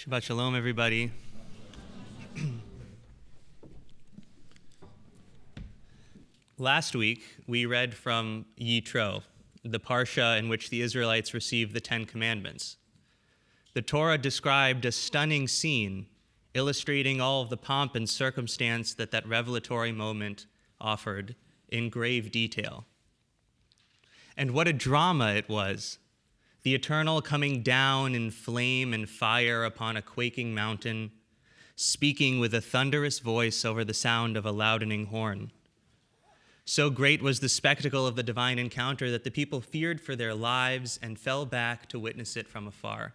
Shabbat Shalom, everybody. Last week, we read from Yitro, the parsha in which the Israelites received the Ten Commandments. The Torah described a stunning scene illustrating all of the pomp and circumstance that revelatory moment offered in grave detail. And what a drama it was. The Eternal coming down in flame and fire upon a quaking mountain, speaking with a thunderous voice over the sound of a loudening horn. So great was the spectacle of the divine encounter that the people feared for their lives and fell back to witness it from afar.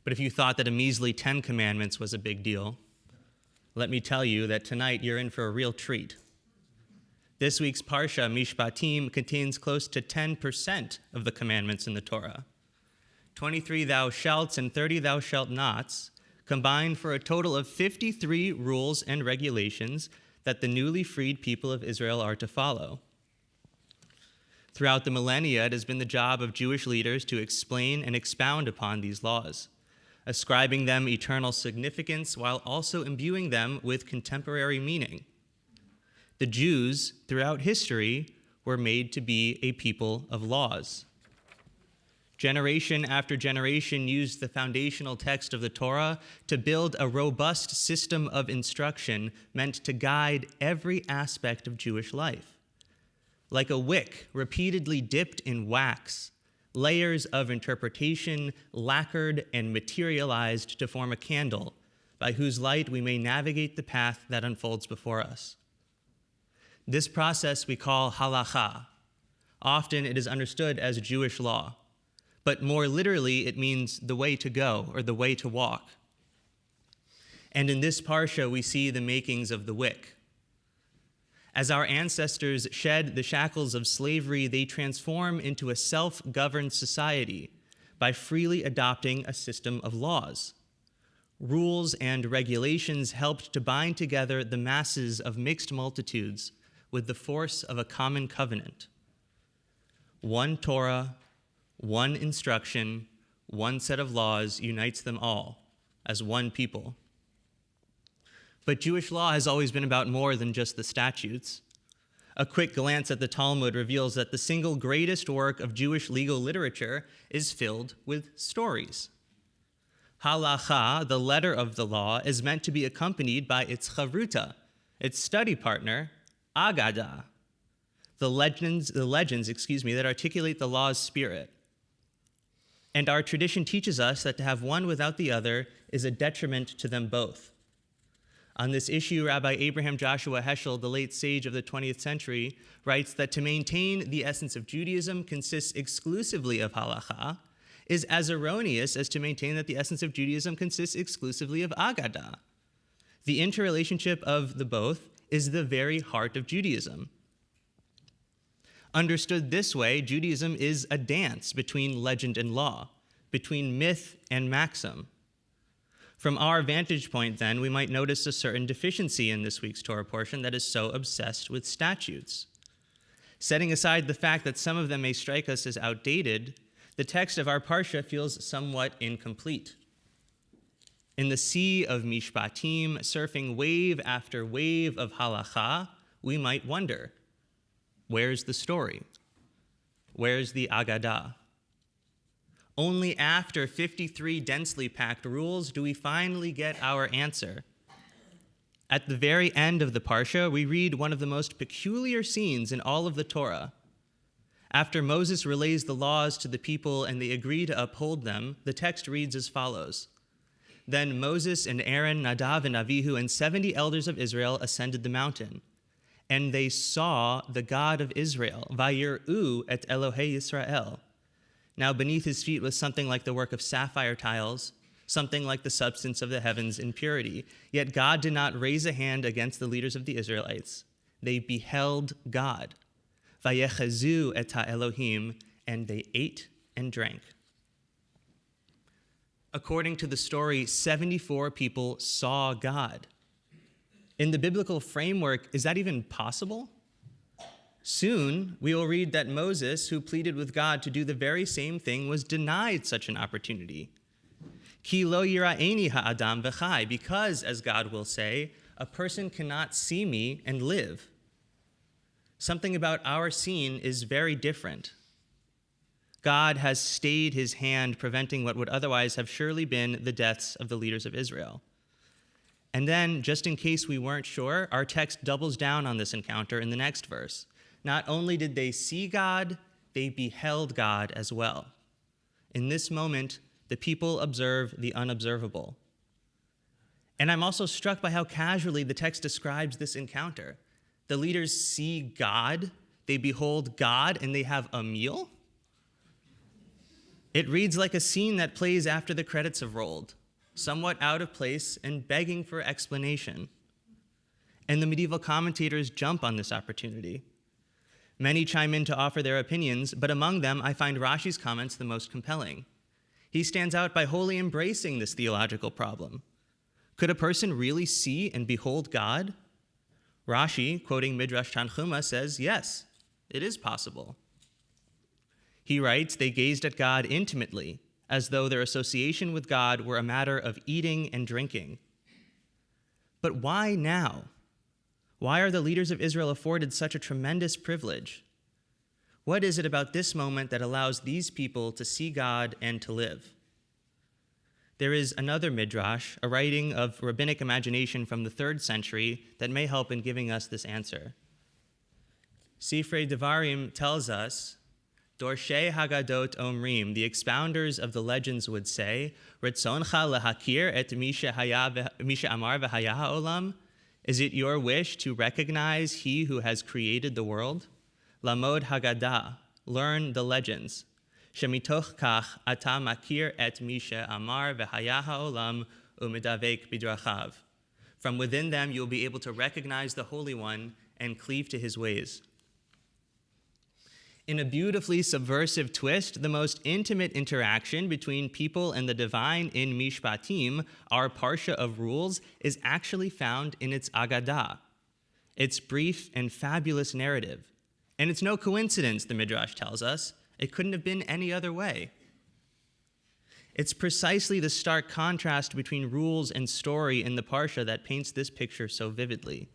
But if you thought that a measly 10 commandments was a big deal, let me tell you that tonight you're in for a real treat. This week's parsha, Mishpatim, contains close to 10% of the commandments in the Torah. 23 thou shalts and 30 thou shalt nots combine for a total of 53 rules and regulations that the newly freed people of Israel are to follow. Throughout the millennia, it has been the job of Jewish leaders to explain and expound upon these laws, ascribing them eternal significance while also imbuing them with contemporary meaning. The Jews, throughout history, were made to be a people of laws. Generation after generation used the foundational text of the Torah to build a robust system of instruction meant to guide every aspect of Jewish life. Like a wick repeatedly dipped in wax, layers of interpretation lacquered and materialized to form a candle by whose light we may navigate the path that unfolds before us. This process we call halakha. Often it is understood as Jewish law, but more literally it means the way to go or the way to walk. And in this parsha we see the makings of the wick. As our ancestors shed the shackles of slavery, they transform into a self-governed society by freely adopting a system of laws. Rules and regulations helped to bind together the masses of mixed multitudes with the force of a common covenant. One Torah, one instruction, one set of laws unites them all as one people. But Jewish law has always been about more than just the statutes. A quick glance at the Talmud reveals that the single greatest work of Jewish legal literature is filled with stories. Halakha, the letter of the law, is meant to be accompanied by its chavruta, its study partner, Agada, the legends, that articulate the law's spirit. And our tradition teaches us that to have one without the other is a detriment to them both. On this issue, Rabbi Abraham Joshua Heschel, the late sage of the 20th century, writes that to maintain the essence of Judaism consists exclusively of halakha is as erroneous as to maintain that the essence of Judaism consists exclusively of Agada. The interrelationship of the both is the very heart of Judaism. Understood this way, Judaism is a dance between legend and law, between myth and maxim. From our vantage point, then, we might notice a certain deficiency in this week's Torah portion that is so obsessed with statutes. Setting aside the fact that some of them may strike us as outdated, the text of our parsha feels somewhat incomplete. In the sea of Mishpatim, surfing wave after wave of halakha, we might wonder, where's the story? Where's the Agadah? Only after 53 densely packed rules do we finally get our answer. At the very end of the parsha, we read one of the most peculiar scenes in all of the Torah. After Moses relays the laws to the people and they agree to uphold them, the text reads as follows. Then Moses and Aaron, Nadav and Avihu, and 70 elders of Israel ascended the mountain. And they saw the God of Israel, Vayir'u et Elohei Yisrael. Now beneath his feet was something like the work of sapphire tiles, something like the substance of the heavens in purity. Yet God did not raise a hand against the leaders of the Israelites. They beheld God. Vayechazu et ha'Elohim, and they ate and drank. According to the story, 74 people saw God. In the biblical framework, is that even possible? Soon, we will read that Moses, who pleaded with God to do the very same thing, was denied such an opportunity. Ki lo yira'eni ha'adam v'chai, because, as God will say, a person cannot see me and live. Something about our scene is very different. God has stayed his hand, preventing what would otherwise have surely been the deaths of the leaders of Israel. And then, just in case we weren't sure, our text doubles down on this encounter in the next verse. Not only did they see God, they beheld God as well. In this moment, the people observe the unobservable. And I'm also struck by how casually the text describes this encounter. The leaders see God, they behold God, and they have a meal? It reads like a scene that plays after the credits have rolled, somewhat out of place and begging for explanation. And the medieval commentators jump on this opportunity. Many chime in to offer their opinions, but among them I find Rashi's comments the most compelling. He stands out by wholly embracing this theological problem. Could a person really see and behold God? Rashi, quoting Midrash Tanchuma, says, yes, it is possible. He writes, they gazed at God intimately, as though their association with God were a matter of eating and drinking. But why now? Why are the leaders of Israel afforded such a tremendous privilege? What is it about this moment that allows these people to see God and to live? There is another midrash, a writing of rabbinic imagination from the 3rd century, that may help in giving us this answer. Sifrei Devarim tells us, Dorshei Hagadot Omrim, the expounders of the legends would say, Ritzoncha lehakir et misha amar v'haya ha'olam? Is it your wish to recognize he who has created the world? Lamod Haggadah, learn the legends. Shemitoch kach ata makir et misha amar v'haya ha'olam umidavek bidrachav. From within them you will be able to recognize the Holy One and cleave to his ways. In a beautifully subversive twist, the most intimate interaction between people and the divine in Mishpatim, our parsha of rules, is actually found in its Agadah, its brief and fabulous narrative. And it's no coincidence, the Midrash tells us. It couldn't have been any other way. It's precisely the stark contrast between rules and story in the parsha that paints this picture so vividly.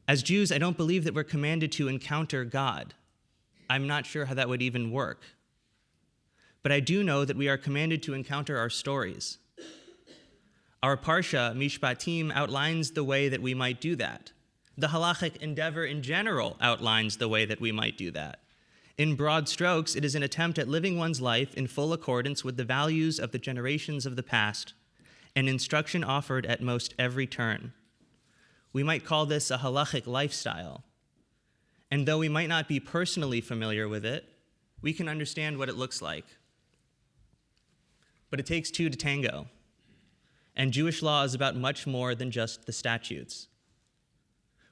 As Jews, I don't believe that we're commanded to encounter God. I'm not sure how that would even work. But I do know that we are commanded to encounter our stories. Our parsha, Mishpatim, outlines the way that we might do that. The halachic endeavor in general outlines the way that we might do that. In broad strokes, it is an attempt at living one's life in full accordance with the values of the generations of the past, an instruction offered at most every turn. We might call this a halachic lifestyle. And though we might not be personally familiar with it, we can understand what it looks like. But it takes two to tango. And Jewish law is about much more than just the statutes.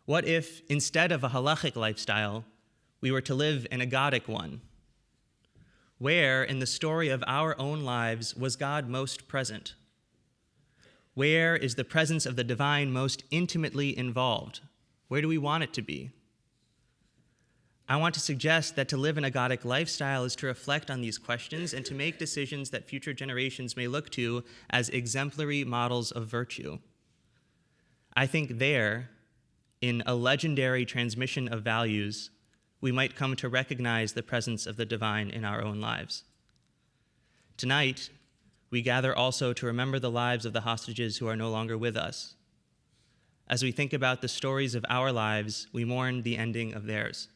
What if, instead of a halachic lifestyle, we were to live an agadic one? Where, in the story of our own lives, was God most present? Where is the presence of the divine most intimately involved? Where do we want it to be? I want to suggest that to live an agadic lifestyle is to reflect on these questions and to make decisions that future generations may look to as exemplary models of virtue. I think there, in a legendary transmission of values, we might come to recognize the presence of the divine in our own lives. Tonight, we gather also to remember the lives of the hostages who are no longer with us. As we think about the stories of our lives, we mourn the ending of theirs.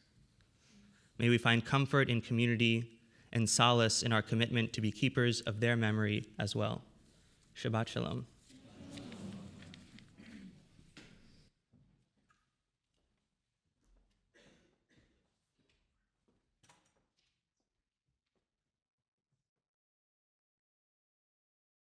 May we find comfort in community and solace in our commitment to be keepers of their memory as well. Shabbat Shalom.